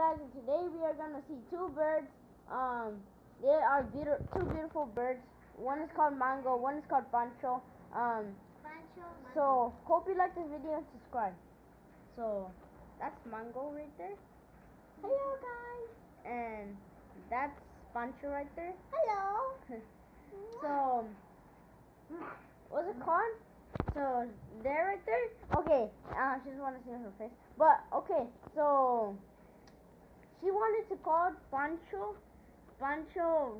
guys, and today we are gonna see two birds. They are two beautiful birds. One is called Mango, one is called Pancho. So hope you like this video and subscribe. So that's Mango right there. Hello guys. And that's Pancho right there. Hello. So what's it called? So there right there. Okay. She doesn't want to see her face. But okay. So she wanted to call Pancho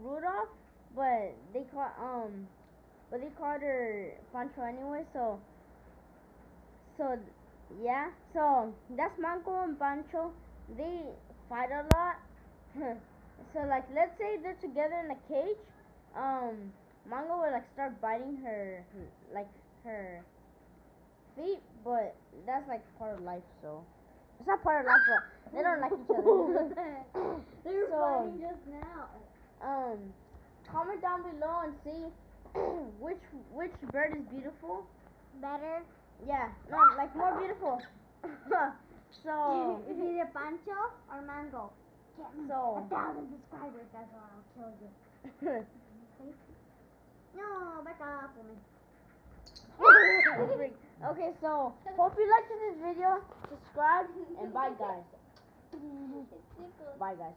Rudolph, but they called her Pancho anyway. So yeah. So that's Mango and Pancho. They fight a lot. So like, let's say they're together in a cage. Mango will like start biting her feet, but that's like part of life. So it's not part of life, but they don't like each other. They were fighting just now. Comment down below and see which bird is beautiful. Better. Yeah, no, like more beautiful. So Is it either Pancho or Mango? Get me 1,000 subscribers, that's why I'll kill you. No, back up for me. Okay, so hope you liked this video. Subscribe and bye guys. Bye guys.